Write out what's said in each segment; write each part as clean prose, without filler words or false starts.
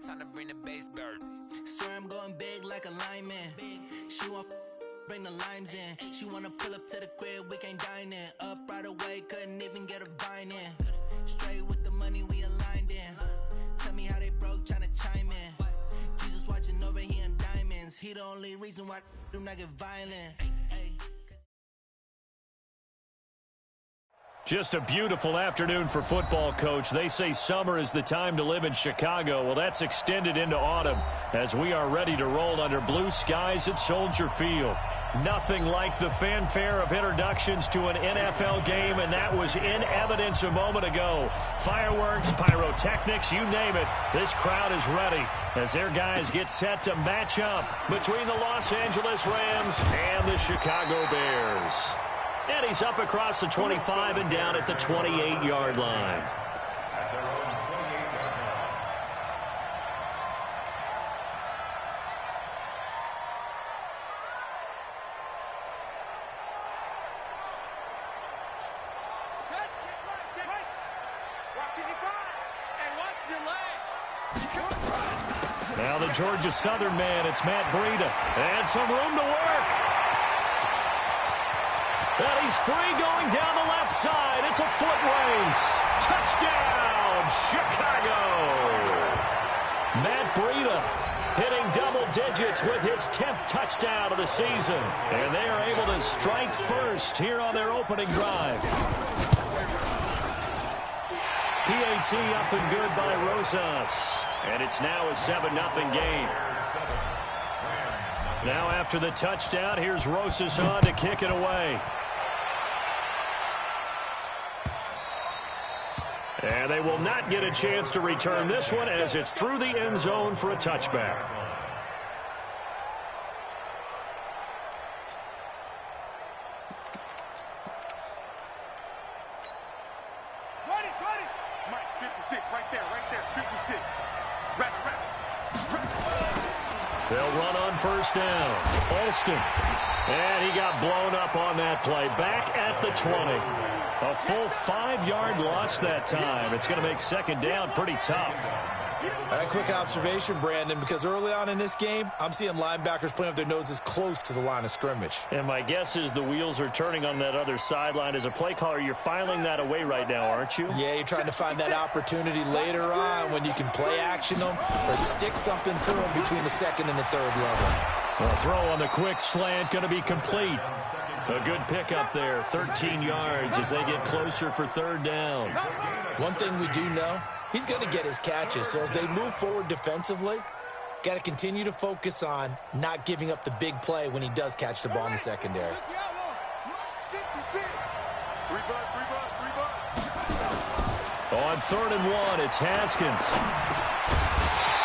Time to bring the bass bird. Swear I'm going big like a lineman. She want bring the limes in. She wanna pull up to the crib, we can't dine in. Up right away, couldn't even get a vine in. Straight with the money we aligned in. Tell me how they broke, tryna chime in. Jesus watching over here in diamonds. He the only reason why do not get violent. Just a beautiful afternoon for football, Coach. They say summer is the time to live in Chicago. Well, that's extended into autumn as we are ready to roll under blue skies at Soldier Field. Nothing like the fanfare of introductions to an NFL game, and that was in evidence a moment ago. Fireworks, pyrotechnics, you name it. This crowd is ready as their guys get set to match up between the Los Angeles Rams and the Chicago Bears. And he's up across the 25 and down at the 28-yard line. Now the Georgia Southern man, it's Matt Breida. And some room to work. And he's free going down the left side. It's a foot race. Touchdown, Chicago. Matt Breida hitting double digits with his 10th touchdown of the season. And they are able to strike first here on their opening drive. PAT up and good by Rosas. And it's now a 7-0 game. Now after the touchdown, here's Rosas on to kick it away. And they will not get a chance to return this one as it's through the end zone for a touchback. Mike, 56, right there, 56. Wrap it. They'll run on first down. Alston. And he got blown up on that play. Back at the 20. A full 5-yard loss that time. It's going to make second down pretty tough. A quick observation, Brandon, because early on in this game, I'm seeing linebackers playing with their noses close to the line of scrimmage. And my guess is the wheels are turning on that other sideline. As a play caller, you're filing that away right now, aren't you? Yeah, you're trying to find that opportunity later on when you can play action them or stick something to them between the second and the third level. A throw on the quick slant going to be complete. A good pickup there, 13 yards as they get closer for third down. One thing we do know, he's going to get his catches. So as they move forward defensively, got to continue to focus on not giving up the big play when he does catch the ball in the secondary. On 3rd and 1, it's Haskins.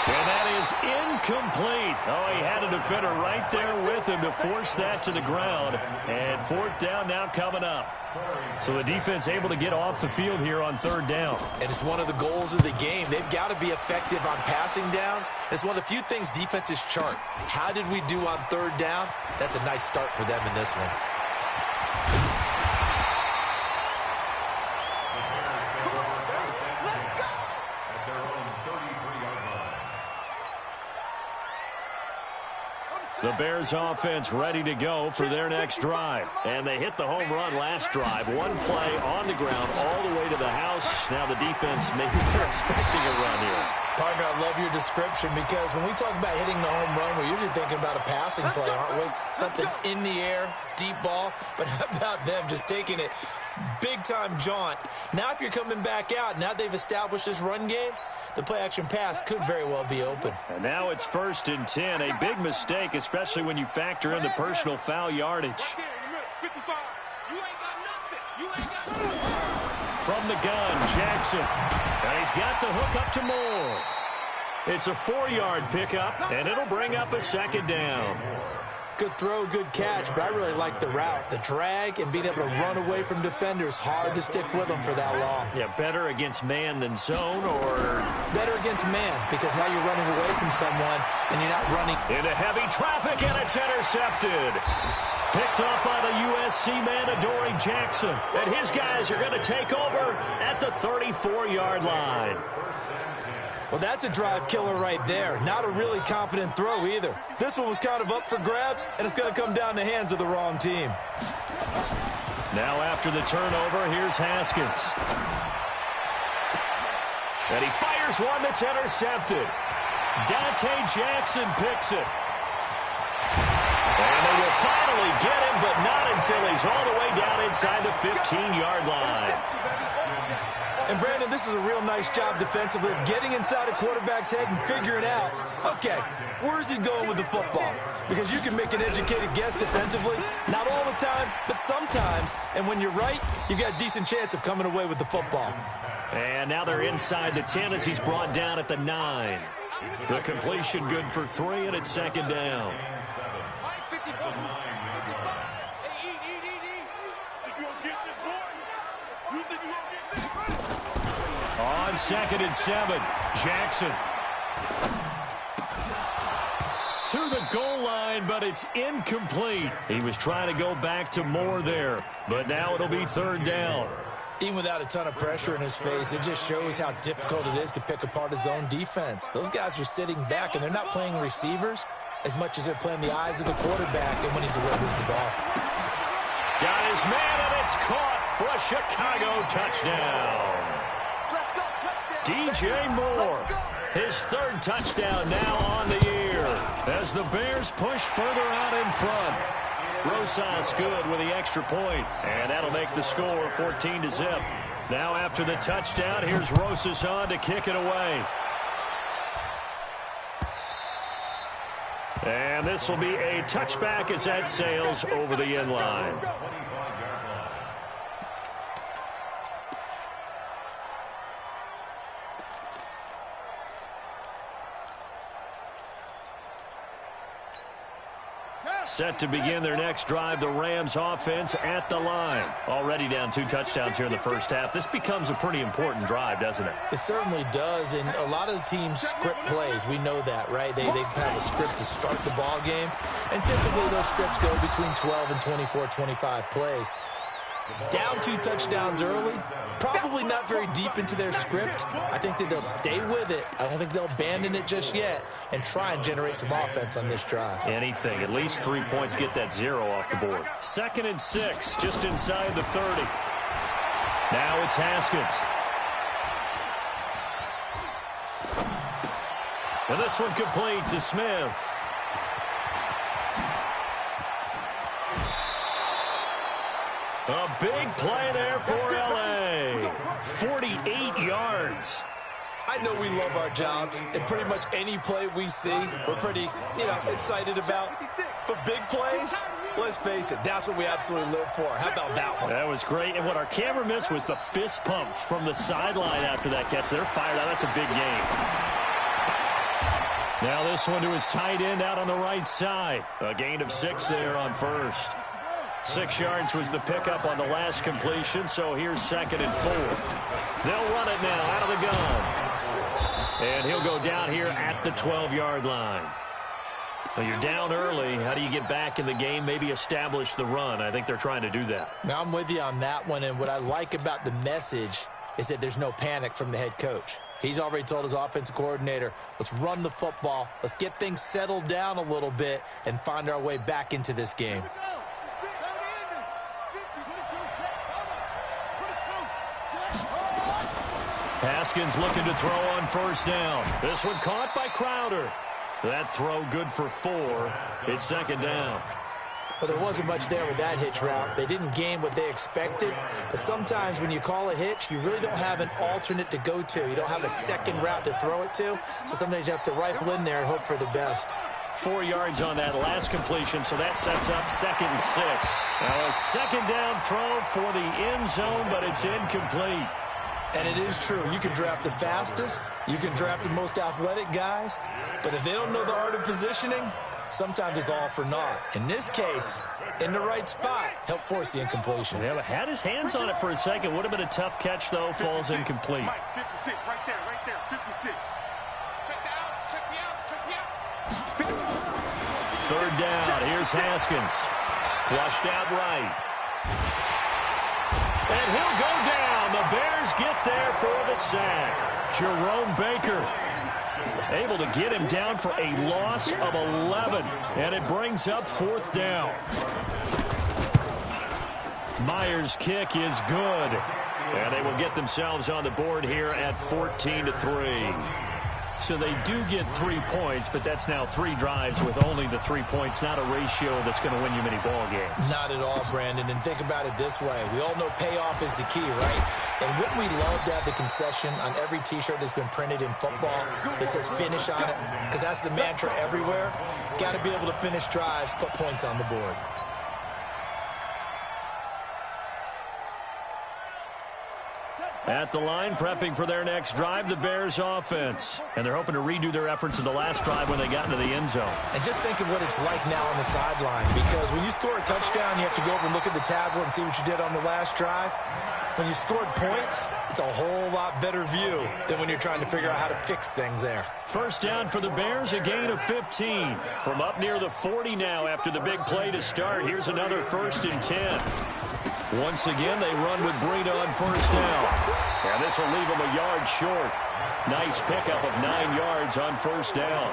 And that is incomplete. Oh, he had a defender right there with him to force that to the ground. And 4th down now coming up. So the defense able to get off the field here on 3rd down. And it's one of the goals of the game. They've got to be effective on passing downs. It's one of the few things defenses chart. How did we do on 3rd down? That's a nice start for them in this one. The Bears offense ready to go for their next drive. And they hit the home run last drive. One play on the ground all the way to the house. Now the defense, maybe they're expecting a run here. Partner, I love your description because when we talk about hitting the home run, we're usually thinking about a passing play, aren't we? Something in the air, deep ball. But how about them just taking it big-time jaunt? Now if you're coming back out, now they've established this run game, the play-action pass could very well be open. And now it's 1st and 10. A big mistake, especially when you factor in the personal foul yardage. From the gun, Jackson. And he's got the hook up to Moore. It's a 4-yard pickup, and it'll bring up a second down. Good throw, good catch, but I really like the route. The drag and being able to run away from defenders, hard to stick with them for that long. Yeah, better against man than zone, or better against man, because now you're running away from someone and you're not running into heavy traffic, and it's intercepted. Picked up by the USC man, Adoree Jackson. And his guys are going to take over at the 34-yard line. Well, that's a drive killer right there. Not a really confident throw either. This one was kind of up for grabs, and it's going to come down the hands of the wrong team. Now after the turnover, here's Haskins. And he fires one that's intercepted. Dante Jackson picks it. And they will finally get him, but not until he's all the way down inside the 15-yard line. And, Brandon, this is a real nice job defensively of getting inside a quarterback's head and figuring out, okay, where's he going with the football? Because you can make an educated guess defensively, not all the time, but sometimes. And when you're right, you've got a decent chance of coming away with the football. And now they're inside the 10 as he's brought down at the 9. The completion good for 3, and it's second down. On 2nd and 7, Jackson. To the goal line, but it's incomplete. He was trying to go back to Moore there, but now it'll be 3rd down. Even without a ton of pressure in his face, it just shows how difficult it is to pick apart his own defense. Those guys are sitting back, and they're not playing receivers as much as they're playing the eyes of the quarterback and when he delivers the ball. Got his man, and it's caught for a Chicago touchdown. DJ Moore, his 3rd touchdown now on the year as the Bears push further out in front. Rosas good with the extra point, and that'll make the score 14-0. Now after the touchdown, here's Rosas on to kick it away. And this will be a touchback as that sails over the end line. Set to begin their next drive, the Rams offense at the line. Already down 2 touchdowns here in the first half. This becomes a pretty important drive, doesn't it? It certainly does, and a lot of the teams script plays. We know that, right? They have a script to start the ball game, and typically those scripts go between 12 and 24, 25 plays. Down 2 touchdowns early, probably not very deep into their script. I think that they'll stay with it. I don't think they'll abandon it just yet and try and generate some offense on this drive. Anything, at least 3 points, get that 0 off the board. 2nd and 6, just inside the 30. Now it's Haskins. And this one complete to Smith. A big play there for L.A. 48 yards. I know we love our jobs, and pretty much any play we see, we're pretty, excited about. But big plays, let's face it, that's what we absolutely live for. How about that one? That was great, and what our camera missed was the fist pump from the sideline after that catch. They're fired out. That's a big game. Now this one to his tight end out on the right side. A gain of 6 there on 1st. 6 yards was the pickup on the last completion, so here's 2nd and 4. They'll run it now out of the gun. And he'll go down here at the 12-yard line. Well, you're down early. How do you get back in the game, maybe establish the run? I think they're trying to do that. Now, I'm with you on that one, and what I like about the message is that there's no panic from the head coach. He's already told his offensive coordinator, let's run the football, let's get things settled down a little bit and find our way back into this game. Haskins looking to throw on 1st down. This one caught by Crowder. That throw good for 4. It's 2nd down. Well, there wasn't much there with that hitch route. They didn't gain what they expected. But sometimes when you call a hitch, you really don't have an alternate to go to. You don't have a second route to throw it to. So sometimes you have to rifle in there and hope for the best. 4 yards on that last completion, so that sets up 2nd and 6. Now a 2nd down throw for the end zone, but it's incomplete. And it is true. You can draft the fastest. You can draft the most athletic guys. But if they don't know the art of positioning, sometimes it's all for naught. In this case, in the right spot, help force the incompletion. Yeah, but had his hands on it for a second. Would have been a tough catch, though. Falls incomplete. Mike, 56, right there, 56. Check me out. Third down. Here's Haskins. Flushed out right. And he'll go down. The Bears get there for the sack. Jerome Baker able to get him down for a loss of 11. And it brings up fourth down. Myers' kick is good. And they will get themselves on the board here at 14-3. So they do get 3 points, but that's now 3 drives with only the 3 points, not a ratio that's going to win you many ball games. Not at all, Brandon. And think about it this way. We all know payoff is the key, right? And wouldn't we love to have the concession on every T-shirt that's been printed in football that says finish on it? Because that's the mantra everywhere. Got to be able to finish drives, put points on the board. At the line, prepping for their next drive, the Bears offense. And they're hoping to redo their efforts in the last drive when they got into the end zone. And just think of what it's like now on the sideline. Because when you score a touchdown, you have to go over and look at the tablet and see what you did on the last drive. When you scored points, it's a whole lot better view than when you're trying to figure out how to fix things there. First down for the Bears, a gain of 15. From up near the 40 now after the big play to start. Here's another 1st and 10. Once again, they run with Breida on first down. And this will leave them a yard short. Nice pickup of 9 yards on first down.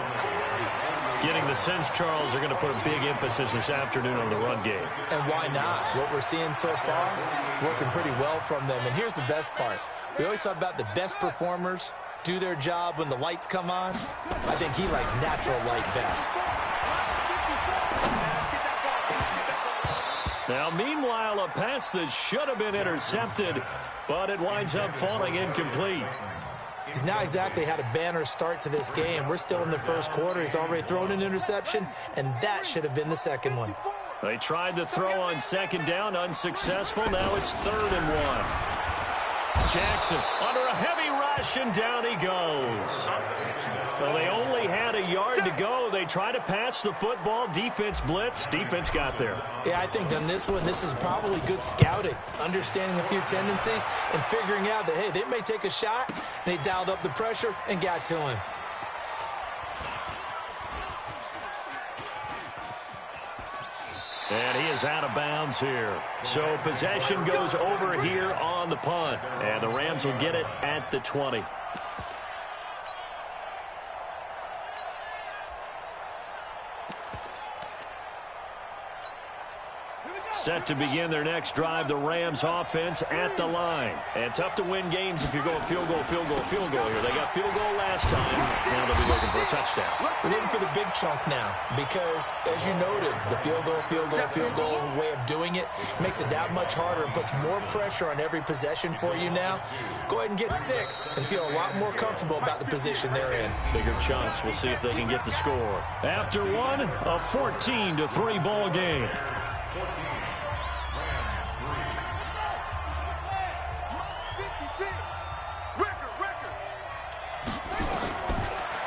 Getting the sense, Charles, they're going to put a big emphasis this afternoon on the run game. And why not? What we're seeing so far, working pretty well from them. And here's the best part. We always talk about the best performers do their job when the lights come on. I think he likes natural light best. Now, meanwhile, a pass that should have been intercepted, but it winds up falling incomplete. He's not exactly had a banner start to this game. We're still in the first quarter. He's already thrown an interception, and that should have been the second one. They tried to throw on second down, unsuccessful. Now it's 3rd and 1. Jackson under a heavy rush, and down he goes. Well, they only had a yard to go. They try to pass the football. Defense blitz. Defense got there. Yeah, I think on this one, this is probably good scouting, understanding a few tendencies, and figuring out that, hey, they may take a shot, and they dialed up the pressure and got to him. And he is out of bounds here. So possession goes over here on the punt. And the Rams will get it at the 20. Set to begin their next drive, the Rams offense at the line. And tough to win games if you're going field goal, field goal, field goal here. They got field goal last time. Now they'll be looking for a touchdown. We're looking for the big chunk now because, as you noted, the field goal way of doing it makes it that much harder and puts more pressure on every possession for you now. Go ahead and get 6 and feel a lot more comfortable about the position they're in. Bigger chunks. We'll see if they can get the score. After one, a 14-3 ball game.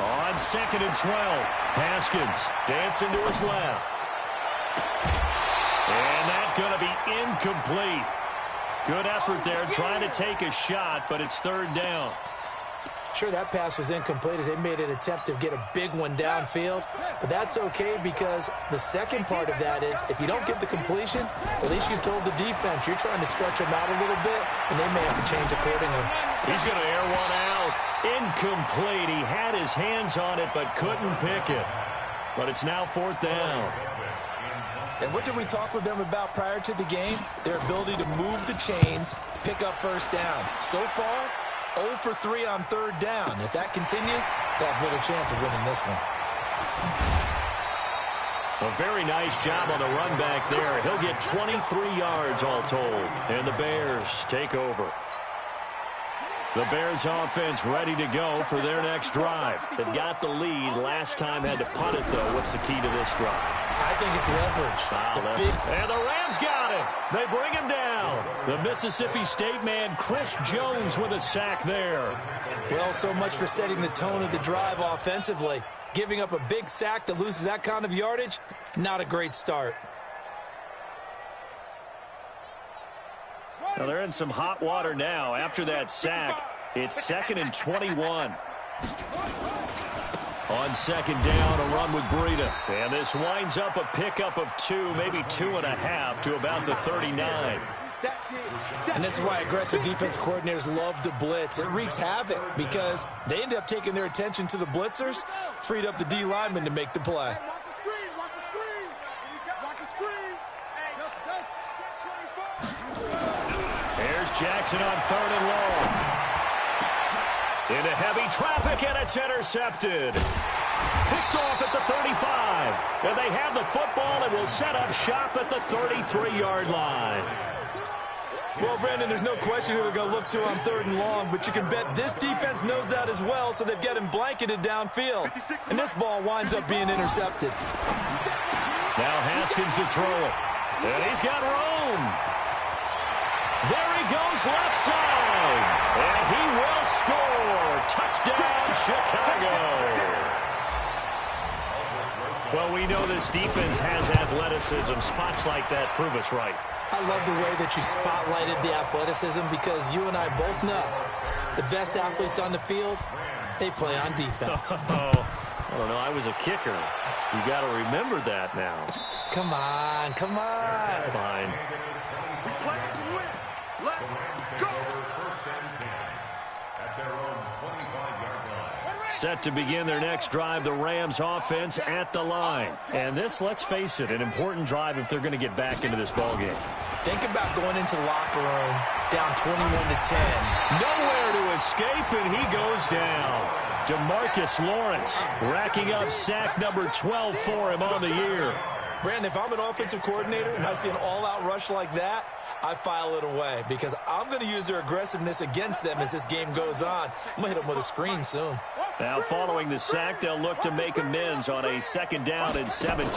On 2nd and 12, Haskins dancing to his left. And that's going to be incomplete. Good effort there, trying to take a shot, but it's 3rd down. Sure, that pass was incomplete as they made an attempt to get a big one downfield, but that's okay because the second part of that is if you don't get the completion, at least you've told the defense you're trying to stretch them out a little bit, and they may have to change accordingly. He's going to air one out. Incomplete. He had his hands on it but couldn't pick it. But it's now 4th down. And what did we talk with them about prior to the game? Their ability to move the chains, pick up first downs. So far, 0 for 3 on 3rd down. If that continues, they'll have little chance of winning this one. A very nice job on the run back there. He'll get 23 yards all told. And the Bears take over. The Bears offense ready to go for their next drive. They've got the lead. Last time had to punt it, though. What's the key to this drive? I think it's leverage. And the Rams got him. They bring him down. The Mississippi State man, Chris Jones, with a sack there. Well, so much for setting the tone of the drive offensively. Giving up a big sack that loses that kind of yardage, not a great start. Now they're in some hot water now. After that sack, it's 2nd and 21. On 2nd down, a run with Breida. And this winds up a pickup of 2, maybe 2.5 to about the 39. And this is why aggressive defense coordinators love to blitz. It wreaks havoc because they end up taking their attention to the blitzers, freed up the D lineman to make the play. Here's Jackson on 3rd and long. Into heavy traffic, and it's intercepted. Picked off at the 35. And they have the football and will set up shop at the 33-yard line. Well, Brandon, there's no question who they're going to look to on 3rd and long, but you can bet this defense knows that as well, so they've got him blanketed downfield. And this ball winds up being intercepted. Now Haskins to throw it. And he's got room. There he goes left side. And he will score. Touchdown, Chicago. Well, we know this defense has athleticism. Spots like that prove us right. I love the way that you spotlighted the athleticism because you and I both know the best athletes on the field, they play on defense. I don't know. I was a kicker. You got to remember that now. Come on, come on. Fine. Set to begin their next drive, the Rams offense at the line. And this, let's face it, an important drive if they're going to get back into this ballgame. Think about going into the locker room down 21-10. Nowhere to escape, and he goes down. DeMarcus Lawrence racking up sack number 12 for him on the year. Brandon, if I'm an offensive coordinator and I see an all-out rush like that, I file it away because I'm going to use their aggressiveness against them as this game goes on. I'm going to hit them with a screen soon. Now following the sack, they'll look to make amends on a 2nd down and 17.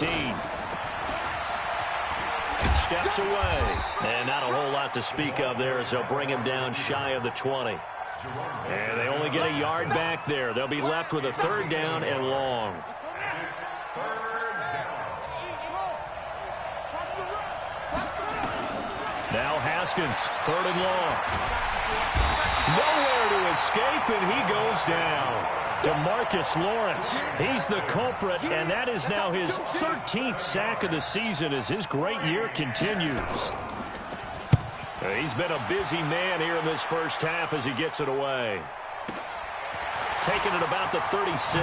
Steps away. And not a whole lot to speak of there as they'll bring him down shy of the 20. And they only get a yard back there. They'll be left with a 3rd down and long. Now Haskins, 3rd and long. Nowhere to escape, and he goes down. DeMarcus Lawrence, he's the culprit, and that is now his 13th sack of the season as his great year continues. He's been a busy man here in this first half as he gets it away. Taking it about the 36.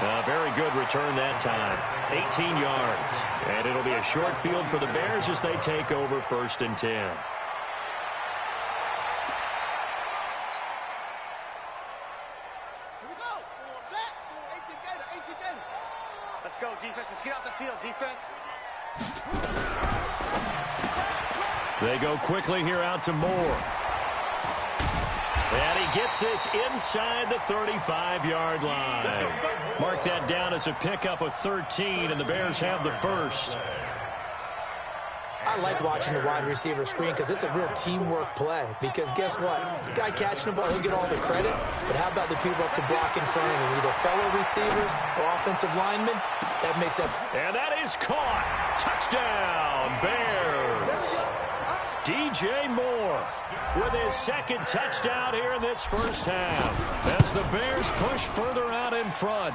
A very good return that time. 18 yards. And it'll be a short field for the Bears as they take over 1st and 10. Let's go, defense. Let's get out the field, defense. They go quickly here out to Moore. And he gets this inside the 35-yard line. Mark that down as a pickup of 13, and the Bears have the first. I like watching the wide receiver screen because it's a real teamwork play. Because guess what? The guy catching the ball, he'll get all the credit. But how about the people up to block in front of him? Either fellow receivers or offensive linemen. That makes up. And that is caught. Touchdown, Bears. DJ Moore with his 2nd touchdown here in this first half. As the Bears push further out in front.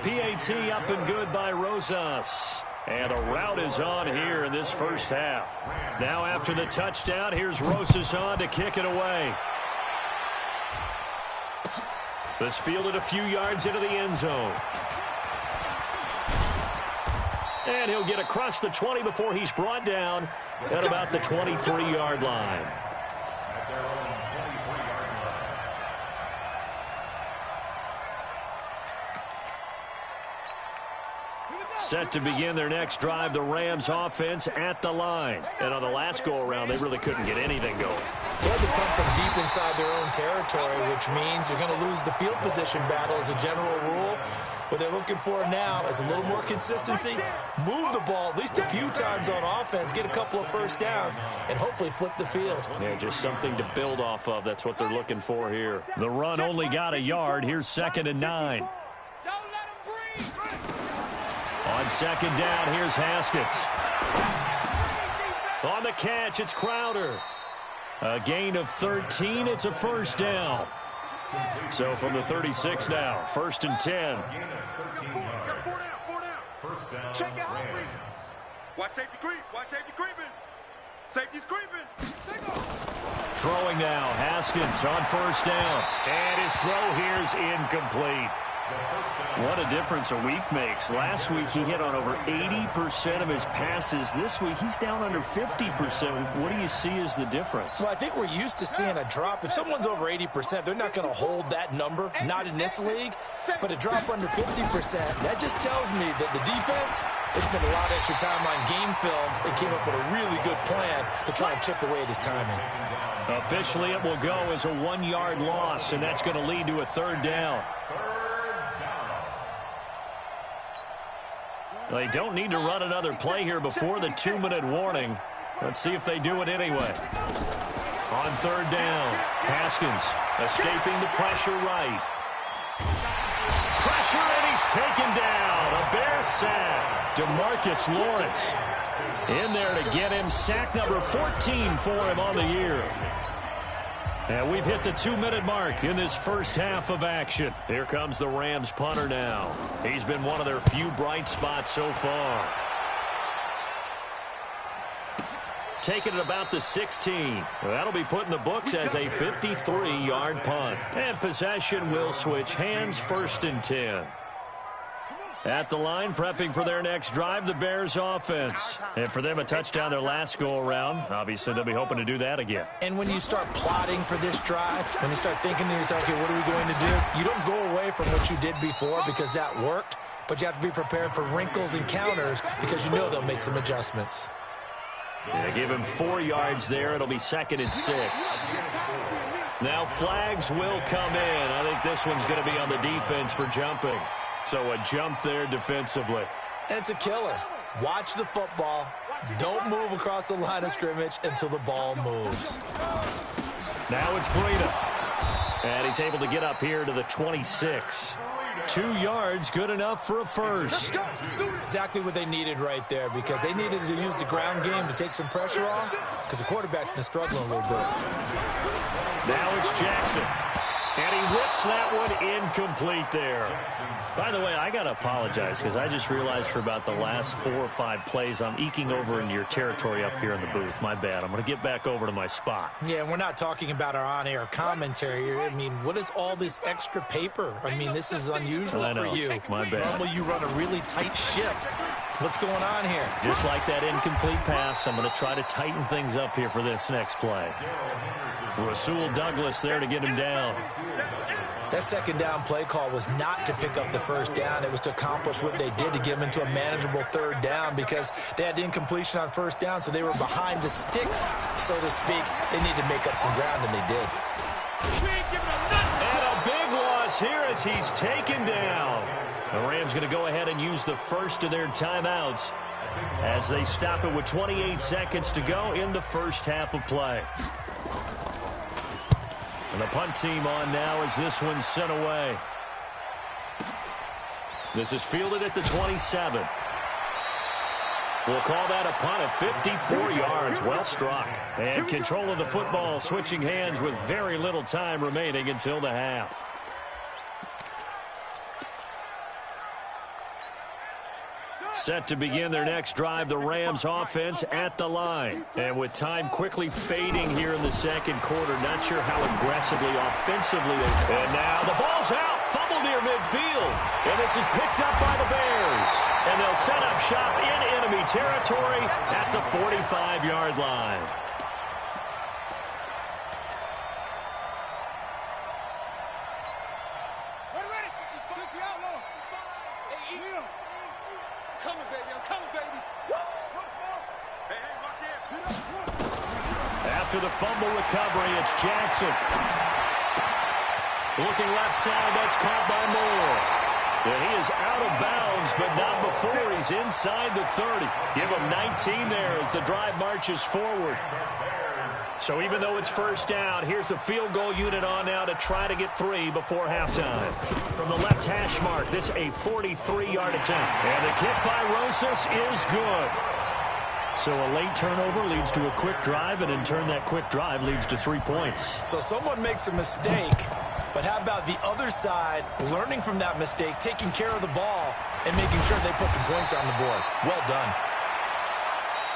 PAT up and good by Rosas. And a rout is on here in this first half. Now after the touchdown, here's Rosas on to kick it away. This fielded a few yards into the end zone. And he'll get across the 20 before he's brought down at about the 23-yard line. Set to begin their next drive, the Rams offense at the line. And on the last go-around, they really couldn't get anything going. They had to come from deep inside their own territory, which means you're going to lose the field position battle as a general rule. What they're looking for now is a little more consistency, move the ball at least a few times on offense, get a couple of first downs, and hopefully flip the field. Yeah, just something to build off of. That's what they're looking for here. The run only got a yard. Here's 2nd and 9. On 2nd down, here's Haskins. On the catch, it's Crowder. A gain of 13. It's a first down. So from the 36 now, 1st and 10. Check it out, please. Watch safety creep. Watch safety creeping. Safety's creeping. Throwing now, Haskins on 1st down. And his throw here is incomplete. What a difference a week makes. Last week he hit on over 80% of his passes. This week he's down under 50%. What do you see as the difference? Well, I think we're used to seeing a drop. If someone's over 80%, they're not going to hold that number, not in this league. But a drop under 50%, that just tells me that the defense has spent a lot of extra time on game films and came up with a really good plan to try and chip away at his timing. Officially it will go as a 1-yard loss, and that's going to lead to a 3rd down. They don't need to run another play here before the 2-minute warning. Let's see if they do it anyway. On 3rd down, Haskins escaping the pressure right. Pressure, and he's taken down. A Bear sack. DeMarcus Lawrence in there to get him. Sack number 14 for him on the year. And we've hit the 2-minute mark in this first half of action. Here comes the Rams punter now. He's been one of their few bright spots so far. Taking it about the 16. That'll be put in the books as a 53-yard punt. And possession will switch hands, 1st and 10. At the line, prepping for their next drive, the Bears offense. And for them, a touchdown their last go-around. Obviously, they'll be hoping to do that again. And when you start plotting for this drive, when you start thinking to yourself, okay, what are we going to do? You don't go away from what you did before because that worked, but you have to be prepared for wrinkles and counters because you know they'll make some adjustments. Yeah, give him 4 yards there. It'll be 2nd and 6. Now flags will come in. I think this one's going to be on the defense for jumping. So a jump there defensively. And it's a killer. Watch the football. Don't move across the line of scrimmage until the ball moves. Now it's Breida. And he's able to get up here to the 26. 2 yards, good enough for a first. Exactly what they needed right there because they needed to use the ground game to take some pressure off because the quarterback's been struggling a little bit. Now it's Jackson. And he whips that one incomplete there. By the way, I got to apologize because I just realized for about the last 4 or 5 plays, I'm eking over into your territory up here in the booth. My bad. I'm going to get back over to my spot. Yeah, we're not talking about our on-air commentary here. I mean, what is all this extra paper? I mean, this is unusual for you. My bad. Normally you run a really tight ship. What's going on here? Just like that incomplete pass, I'm going to try to tighten things up here for this next play. Rasul Douglas there to get him down. That 2nd down play call was not to pick up the first down. It was to accomplish what they did to get them into a manageable 3rd down because they had incompletion on 1st down, so they were behind the sticks, so to speak. They needed to make up some ground, and they did. And a big loss here as he's taken down. The Rams going to go ahead and use the first of their timeouts as they stop it with 28 seconds to go in the first half of play. And the punt team on now as this one's sent away. This is fielded at the 27. We'll call that a punt of 54 yards. Well struck. And control of the football switching hands with very little time remaining until the half. Set to begin their next drive, the Rams offense at the line. And with time quickly fading here in the 2nd quarter, not sure how aggressively, offensively they... And now the ball's out, fumble near midfield. And this is picked up by the Bears. And they'll set up shop in enemy territory at the 45-yard line. After the fumble recovery, it's Jackson. Looking left side, that's caught by Moore. And he is out of bounds, but not before he's inside the 30. Give him 19 there as the drive marches forward. So even though it's first down, here's the field goal unit on now to try to get 3 before halftime. From the left hash mark, this a 43-yard attempt. And the kick by Rosas is good. So a late turnover leads to a quick drive, and in turn that quick drive leads to 3 points. So someone makes a mistake, but how about the other side learning from that mistake, taking care of the ball, and making sure they put some points on the board? Well done.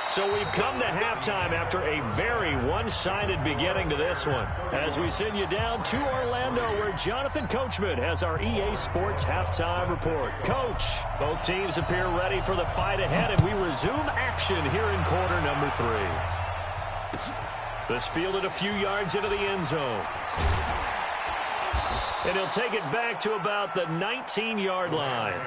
So we've come to halftime after a very one-sided beginning to this one. As we send you down to Orlando, where Jonathan Coachman has our EA Sports Halftime Report. Coach, both teams appear ready for the fight ahead, and we resume action here in quarter number 3. This fielded a few yards into the end zone. And he'll take it back to about the 19-yard line.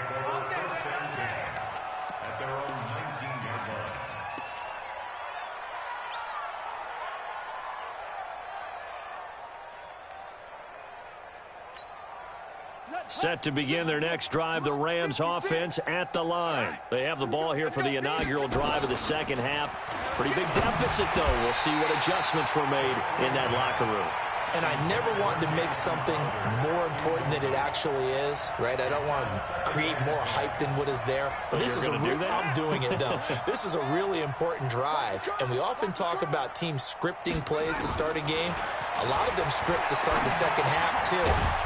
Set to begin their next drive, the Rams offense at the line. They have the ball here for the inaugural drive of the second half. Pretty big deficit, though. We'll see what adjustments were made in that locker room. And I never want to make something more important than it actually is, right? I don't want to create more hype than what is there. But this is I'm doing it, though. This is a really important drive. And we often talk about teams scripting plays to start a game. A lot of them script to start the second half, too.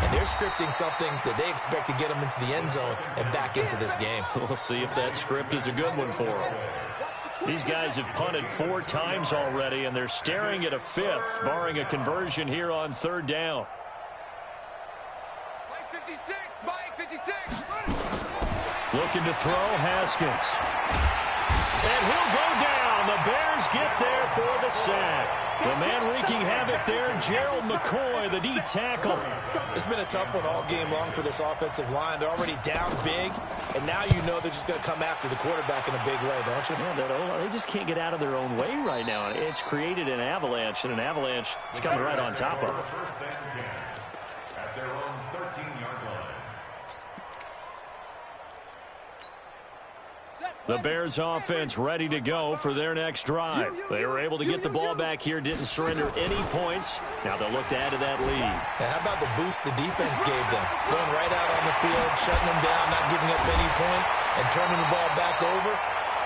And they're scripting something that they expect to get them into the end zone and back into this game. We'll see if that script is a good one for them. These guys have punted 4 times already, and they're staring at a 5th, barring a conversion here on 3rd down. Mike 56, Mike 56. Looking to throw, Haskins. And he'll go down. The Bears get there for the sack. The man wreaking havoc there, Gerald McCoy, the D tackle. It's been a tough one all game long for this offensive line. They're already down big, and now you know they're just going to come after the quarterback in a big way, don't you? Yeah, they just can't get out of their own way right now. It's created an avalanche, and an avalanche is coming right on top of them. At their own 13-yard line. The Bears offense ready to go for their next drive. They were able to get the ball back here, didn't surrender any points. Now they'll look to add to that lead. Now, how about the boost the defense gave them? Going right out on the field, shutting them down, not giving up any points, and turning the ball back over.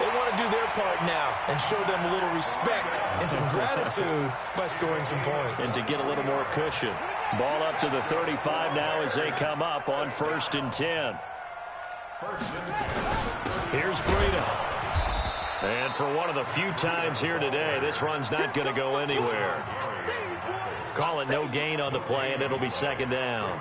They want to do their part now and show them a little respect and some gratitude by scoring some points. And to get a little more cushion. Ball up to the 35 now as they come up on 1st and 10. Here's Breida. And for one of the few times here today, this run's not going to go anywhere. Call it no gain on the play, and it'll be 2nd down.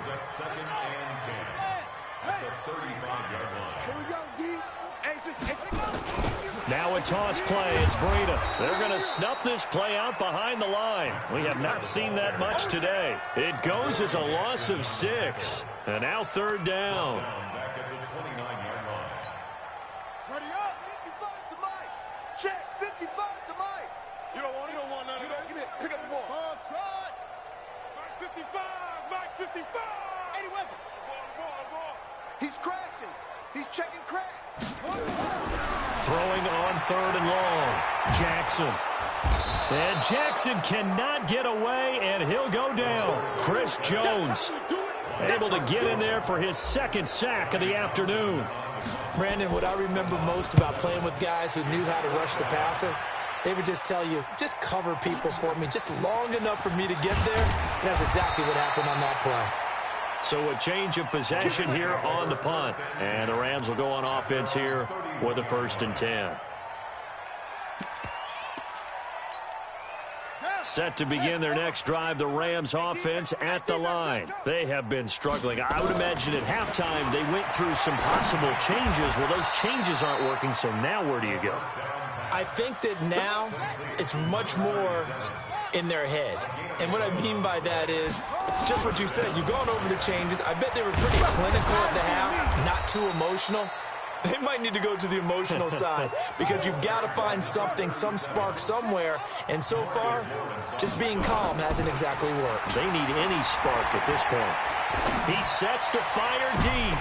Now a toss play. It's Breida. They're going to snuff this play out behind the line. We have not seen that much today. It goes as a loss of 6. And now 3rd down. Ready up, 55 to Mike. Check, 55 to Mike. You don't want it. You don't want none of that. Give me it. Pick up the ball. Ball trot. Mike 55. Mike 55. Eddie Weber. Ball. He's crashing. He's checking crash. Throwing on 3rd and long. Jackson. And Jackson cannot get away, and he'll go down. Chris Jones able to get in there for his 2nd sack of the afternoon. Brandon, what I remember most about playing with guys who knew how to rush the passer, they would just tell you, just cover people for me, just long enough for me to get there. And that's exactly what happened on that play. So a change of possession here on the punt. And the Rams will go on offense here with a 1st and 10. Set to begin their next drive, the Rams offense at the line. They have been struggling. I would imagine at halftime they went through some possible changes. Well, those changes aren't working, so now where do you go? I think that now it's much more in their head. And what I mean by that is just what you said. You've gone over the changes. I bet they were pretty clinical at the half, not too emotional. They might need to go to the emotional side because you've got to find something, some spark somewhere. And so far, just being calm hasn't exactly worked. They need any spark at this point. He sets to fire deep.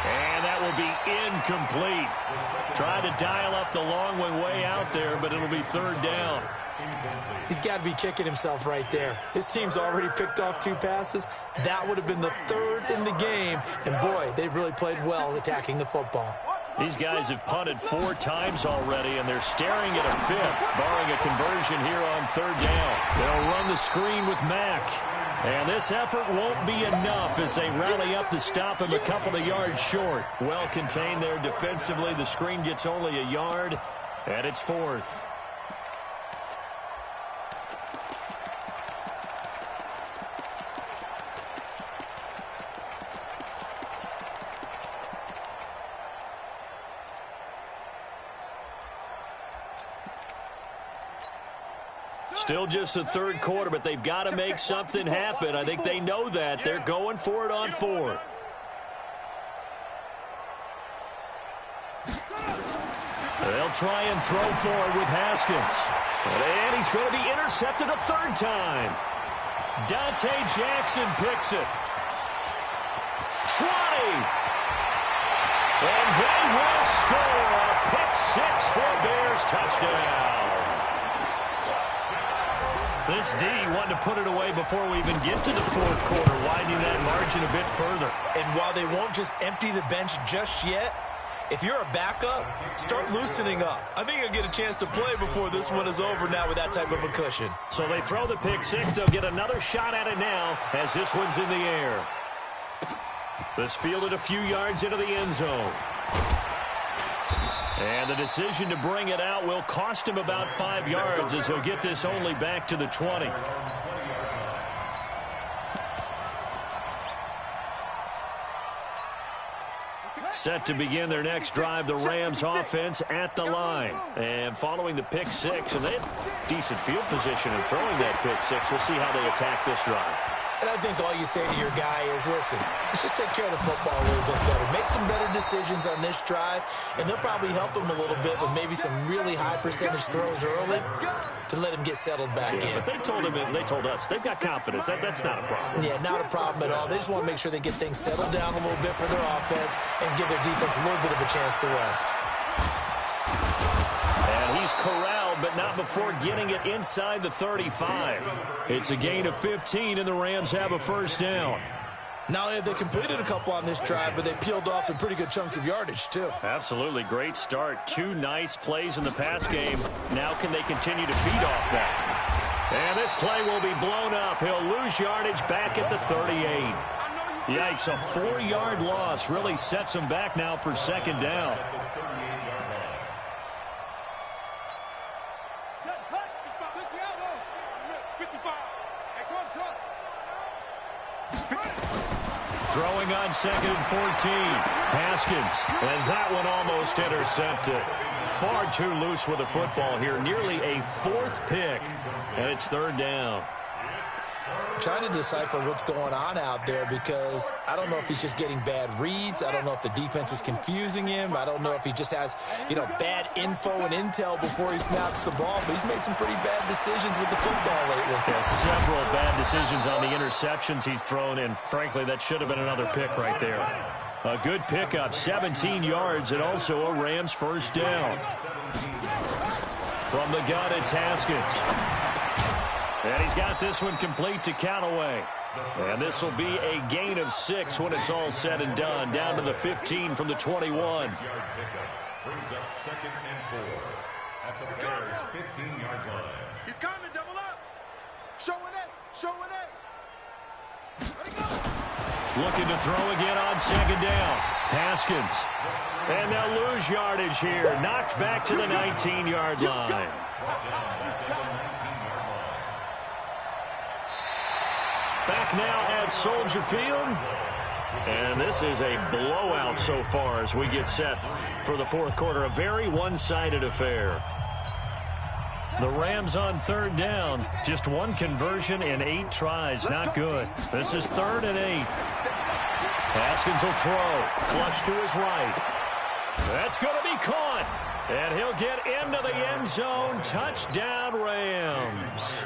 And that will be incomplete. Try to dial up the long one way out there, but it'll be third down. He's got to be kicking himself right there. His team's already picked off 2 passes. That would have been the 3rd in the game. And, boy, they've really played well attacking the football. These guys have punted 4 times already, and they're staring at a 5th, barring a conversion here on third down. They'll run the screen with Mack. And this effort won't be enough as they rally up to stop him a couple of yards short. Well contained there defensively. The screen gets only a yard, and it's 4th. Still just the 3rd quarter, but they've got to make something happen. I think they know that. They're going for it on 4th. They'll try and throw for it with Haskins. And he's going to be intercepted a 3rd time. Dante Jackson picks it. 20. And they will score a pick 6 for a Bears touchdown. This D wanted to put it away before we even get to the 4th quarter, widening that margin a bit further. And while they won't just empty the bench just yet, if you're a backup, start loosening up. I think you'll get a chance to play before this one is over now with that type of a cushion. So they throw the pick 6. They'll get another shot at it now as this one's in the air. This fielded a few yards into the end zone. And the decision to bring it out will cost him about 5 yards as he'll get this only back to the 20. Set to begin their next drive, the Rams offense at the line. And following the pick 6, and they have decent field position in throwing that pick 6. We'll see how they attack this drive. And I think all you say to your guy is, listen, let's just take care of the football a little bit better. Make some better decisions on this drive, and they'll probably help him a little bit with maybe some really high percentage throws early to let him get settled back in. But they told him, and they told us, they've got confidence. That's not a problem. Yeah, not a problem at all. They just want to make sure they get things settled down a little bit for their offense and give their defense a little bit of a chance to rest. And he's corralled, but not before getting it inside the 35. It's a gain of 15, and the Rams have a first down. Not only have they completed a couple on this drive, but they peeled off some pretty good chunks of yardage, too. Absolutely. Great start. 2 nice plays in the pass game. Now can they continue to feed off that? And this play will be blown up. He'll lose yardage back at the 38. Yikes, a 4-yard loss really sets him back now for second down. Throwing on 2nd and 14. Haskins. And that one almost intercepted. Far too loose with the football here. Nearly a 4th pick. And it's 3rd down. I'm trying to decipher what's going on out there because I don't know if he's just getting bad reads. I don't know if the defense is confusing him. I don't know if he just has, bad info and intel before he snaps the ball. But he's made some pretty bad decisions with the football lately. Yeah, several bad decisions on the interceptions he's thrown, and frankly, that should have been another pick right there. A good pickup, 17 yards, and also a Rams first down. From the gun, it's Haskins. And he's got this one complete to Callaway. And this will be a gain of 6 when it's all said and done. Down to the 15 from the 21. Brings up 2nd and 4 at the Bears' 15-yard line. He's coming, double up. Showing it. Let it go. Looking to throw again on 2nd down. Haskins. And they'll lose yardage here. Knocked back to the 19-yard line. Back now at Soldier Field. And this is a blowout so far as we get set for the 4th quarter. A very one-sided affair. The Rams on 3rd down. Just 1 conversion in 8 tries. Not good. This is 3rd and 8. Haskins will throw. Flush to his right. That's going to be caught. And he'll get into the end zone. Touchdown, Rams.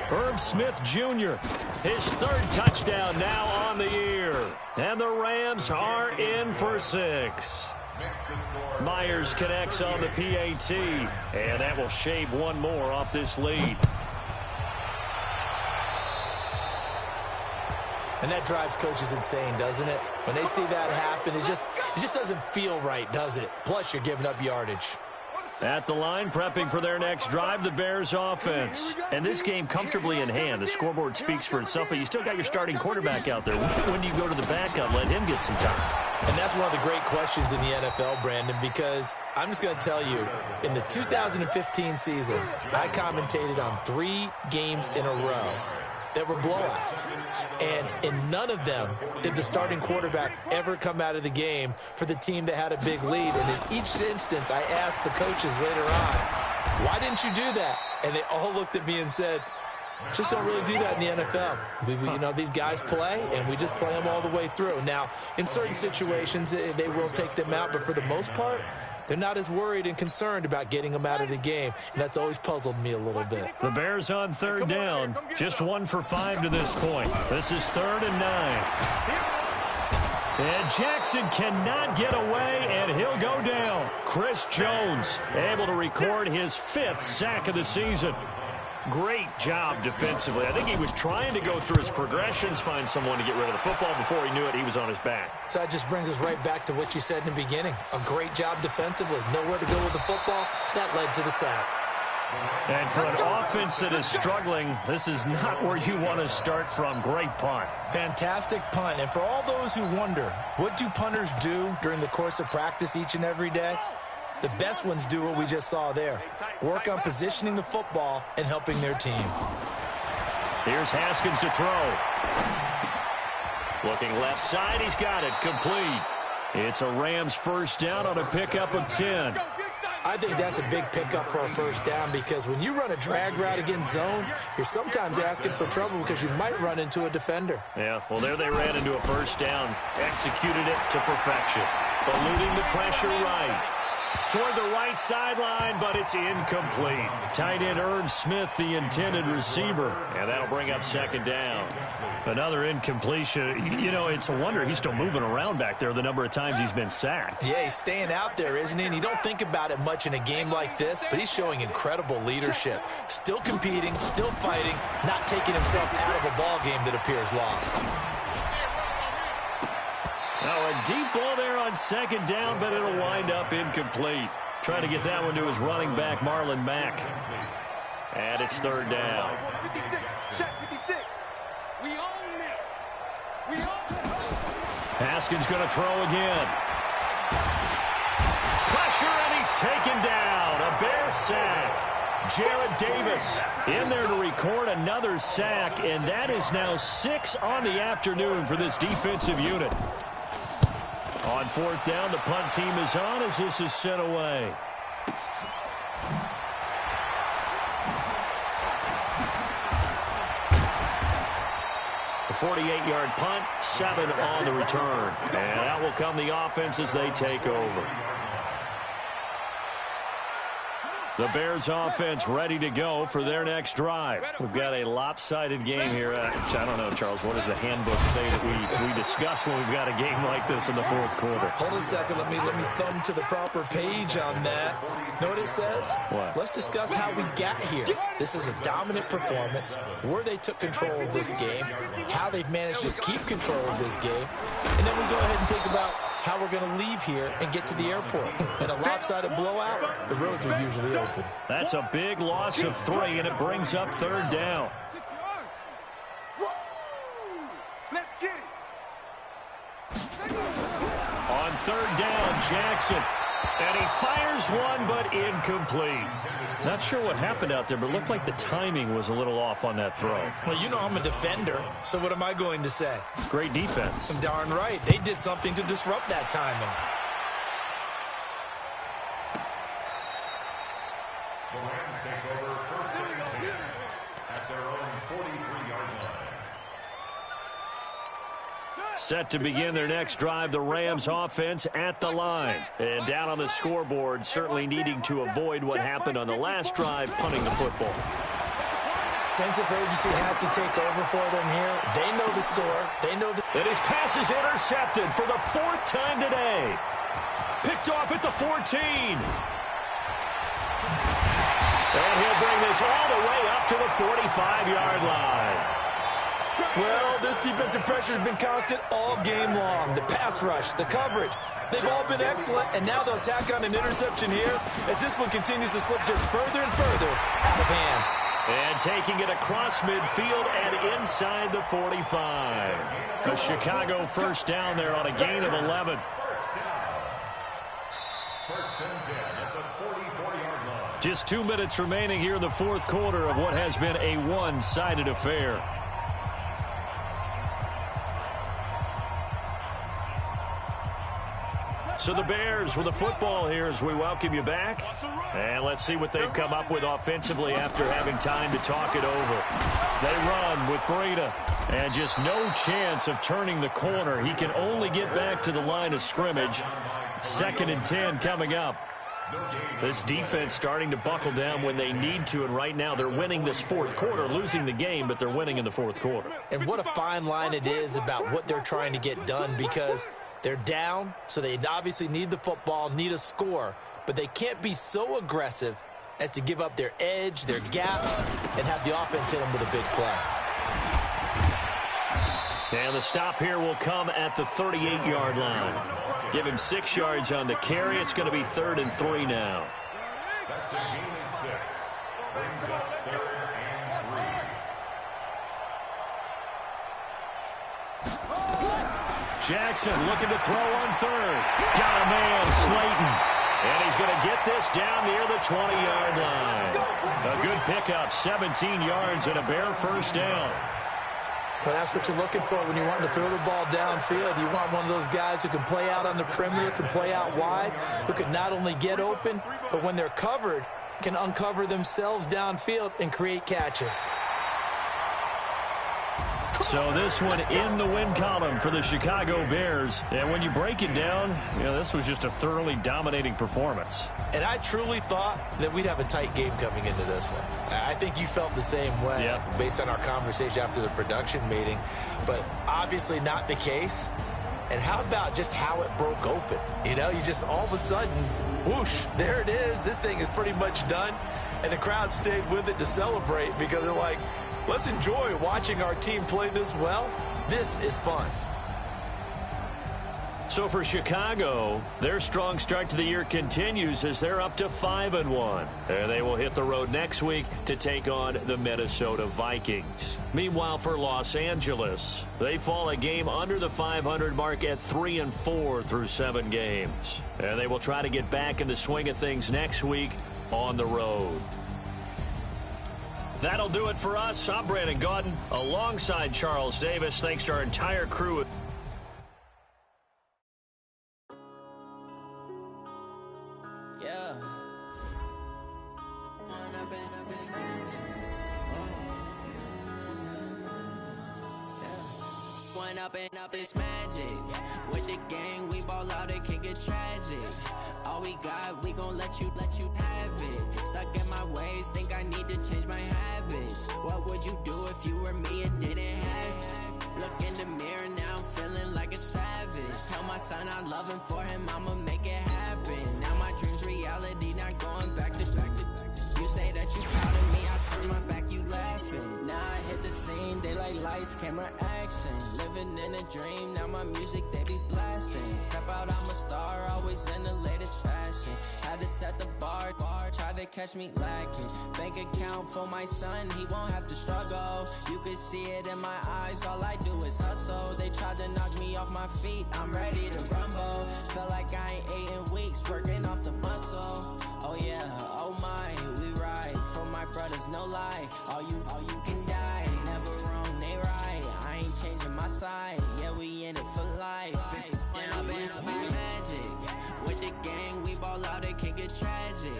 Herb Smith Jr., his third touchdown now on the year. And the Rams are in for 6. Myers connects on the PAT. And that will shave one more off this lead. And that drives coaches insane, doesn't it? When they see that happen, it just doesn't feel right, does it? Plus, you're giving up yardage. At the line, prepping for their next drive, the Bears offense. And this game comfortably in hand. The scoreboard speaks for itself, but you still got your starting quarterback out there. When do you go to the backup, let him get some time? And that's one of the great questions in the NFL, Brandon, because I'm just going to tell you, in the 2015 season, I commentated on 3 games in a row that were blowouts. And in none of them did the starting quarterback ever come out of the game for the team that had a big lead. And in each instance, I asked the coaches later on, why didn't you do that? And they all looked at me and said, just don't really do that in the NFL. You know, these guys play, and we just play them all the way through. Now, in certain situations, they will take them out, but for the most part, they're not as worried and concerned about getting them out of the game, and that's always puzzled me a little bit. The Bears on third down, just 1 for 5 to this point. This is 3rd and 9. And Jackson cannot get away, and he'll go down. Chris Jones able to record his 5th sack of the season. Great job defensively. I think he was trying to go through his progressions, find someone to get rid of the football. Before he knew it, he was on his back. So that just brings us right back to what you said in the beginning. A great job defensively. Nowhere to go with the football. That led to the sack. And for an offense that is struggling, this is not where you want to start from. Great punt. Fantastic punt. And for all those who wonder, what do punters do during the course of practice each and every day? The best ones do what we just saw there. Work on positioning the football and helping their team. Here's Haskins to throw. Looking left side, he's got it. Complete. It's a Rams first down on a pickup of 10. I think that's a big pickup for a first down because when you run a drag route against zone, you're sometimes asking for trouble because you might run into a defender. Yeah, well, there they ran into a first down. Executed it to perfection. Eluding the pressure right. Toward the right sideline, but it's incomplete. Tight end Herb Smith, the intended receiver. And that'll bring up 2nd down. Another incompletion. You know, it's a wonder he's still moving around back there the number of times he's been sacked. Yeah, he's staying out there, isn't he? And you don't think about it much in a game like this, but he's showing incredible leadership. Still competing, still fighting, not taking himself out of a ball game that appears lost. Now a deep ball there on 2nd down, but it'll wind up incomplete. Trying to get that one to his running back, Marlon Mack. And it's 3rd down. 56. Check 56. We own it. We own it. Haskins going to throw again. Pressure, and he's taken down. A Bear sack. Jarrett Davis in there to record another sack, and that is now 6 on the afternoon for this defensive unit. On 4th down, the punt team is on as this is sent away. A 48-yard punt, 7 on the return. And out will come the offense as they take over. The Bears offense ready to go for their next drive. We've got a lopsided game here. I don't know, Charles, what does the handbook say that we discuss when we've got a game like this in the 4th quarter? Hold on a second. Let me thumb to the proper page on that. Know what it says? What? Let's discuss how we got here. This is a dominant performance, where they took control of this game, how they've managed to keep control of this game, and then we go ahead and think about how we're going to leave here and get to the airport. In a lopsided blowout, the roads are usually open. That's a big loss of 3, and it brings up 3rd down. Let's get it. On 3rd down, Jackson. And he fires one, but incomplete. Not sure what happened out there, but it looked like the timing was a little off on that throw. Well, you know I'm a defender, so what am I going to say? Great defense. Darn right. They did something to disrupt that timing. The Rams take over 1st and 10 at their own 43-yard line. Set to begin their next drive, the Rams offense at the line. And down on the scoreboard, certainly needing to avoid what happened on the last drive, punting the football. Sense of urgency has to take over for them here. They know the score. They know the... And his pass is intercepted for the 4th time today. Picked off at the 14. And he'll bring this all the way up to the 45-yard line. Well, this defensive pressure has been constant all game long. The pass rush, the coverage, they've all been excellent, and now they'll tack on an interception here as this one continues to slip just further and further out of hand. And taking it across midfield and inside the 45. A Chicago first down there on a gain of 11. First and 10 at the 44-yard line. Just 2 minutes remaining here in the 4th quarter of what has been a one-sided affair. So the Bears with the football here as we welcome you back. And let's see what they've come up with offensively after having time to talk it over. They run with Breida. And just no chance of turning the corner. He can only get back to the line of scrimmage. 2nd and 10 coming up. This defense starting to buckle down when they need to, and right now they're winning this 4th quarter, losing the game, but they're winning in the 4th quarter. And what a fine line it is about what they're trying to get done, because they're down, so they obviously need the football, need a score, but they can't be so aggressive as to give up their edge, their gaps, and have the offense hit them with a big play. And the stop here will come at the 38-yard line. Give him 6 yards on the carry. It's going to be 3rd and 3 now. That's a gain of 6. Brings up 3rd and 3. Jackson looking to throw on 3rd. Got a man, Slayton. And he's going to get this down near the 20-yard line. A good pickup, 17 yards and a Bear first down. Well, that's what you're looking for when you want to throw the ball downfield. You want one of those guys who can play out on the perimeter, can play out wide, who can not only get open, but when they're covered, can uncover themselves downfield and create catches. So this one in the win column for the Chicago Bears. And when you break it down, this was just a thoroughly dominating performance. And I truly thought that we'd have a tight game coming into this one. I think you felt the same way based on our conversation after the production meeting, but obviously not the case. And how about just how it broke open? You just all of a sudden, whoosh, there it is. This thing is pretty much done. And the crowd stayed with it to celebrate because they're like, let's enjoy watching our team play this well. This is fun. So for Chicago, their strong start to the year continues as they're up to 5-1. And they will hit the road next week to take on the Minnesota Vikings. Meanwhile, for Los Angeles, they fall a game under the 500 mark at 3-4 through 7 games. And they will try to get back in the swing of things next week on the road. That'll do it for us. I'm Brandon Gaudin alongside Charles Davis. Thanks to our entire crew. Up this magic with the gang, we ball out, it can get tragic. All we got, we gon' let you have it. Stuck in my ways, think I need to change my habits. What would you do if you were me and didn't have it? Look in the mirror now, I'm feeling like a savage. Tell my son I love him, for him I'ma make it happen. Now my dreams reality, not going back to back. You say that you proud of me, I turn my back, you laughing. Now I hit the scene, they like lights, camera, action. Living in a dream, now my music they be blasting. Step out, I'm a star, always in the latest fashion. Had to set the bar, try to catch me lacking. Bank account for my son, he won't have to struggle. You can see it in my eyes, all I do is hustle. They tried to knock me off my feet, I'm ready to rumble. Felt like I ain't ate in weeks, working off the muscle. Oh yeah, oh my, we ride for my brothers, no lie. All you can die, never wrong, they right. I ain't changing my side, yeah, we in it for life. And I've been up this magic with the gang, we ball out, it can get tragic.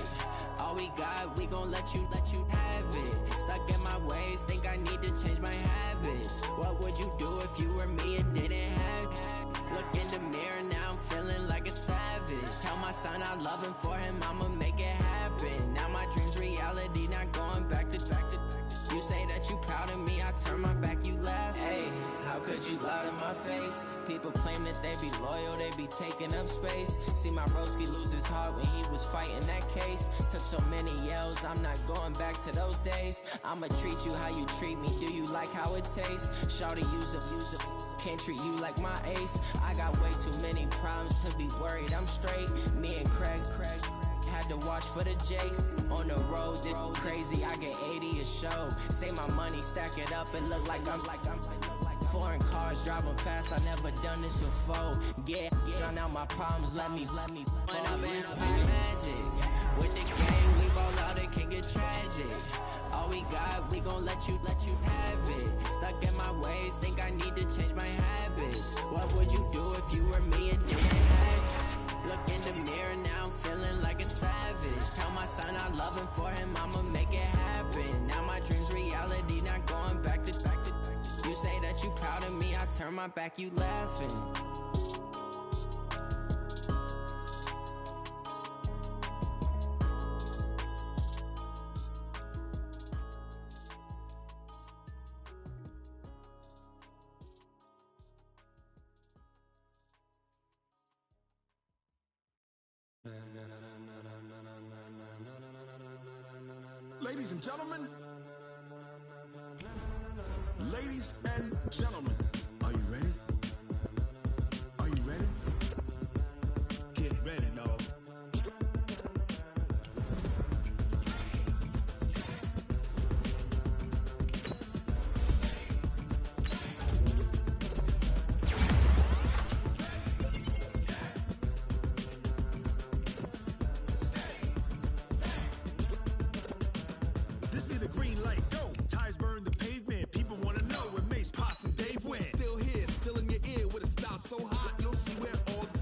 All we got, we gon' let you have it. Stuck in my ways, think I need to change my habits. What would you do if you were me and didn't have Look in the mirror, now I'm feeling like a savage. Tell my son I love him, for him I'ma make it happen. Now my dream's reality, not going back to. You say that you proud of me, I turn my back, you laugh. Hey, how could you lie to my face? People claim that they be loyal, they be taking up space. See my broski lose his heart when he was fighting that case. Took so many yells, I'm not going back to those days. I'ma treat you how you treat me, do you like how it tastes? Shawty, use a can't treat you like my ace. I got way too many problems to be worried, I'm straight. Me and Craig had to watch for the Jakes. On the road, this crazy, I get 80 a show. Say my money, stack it up, and look like I'm foreign cars, driving fast, I never done this before. Drown out my problems, let me When I've been up is magic. With the game, we ball out, it can get tragic. All we got, we gon' let you have it. Stuck in my ways, think I need to change my habits. What would you do if you were me and didn't have it? Look in the mirror, now I'm feeling like a savage. Tell my son I love him, for him I'ma make it happen. Now my dream's reality, not going back to. You say that you proud of me, I turn my back, you laughing. Ladies and gentlemen, ladies and gentlemen,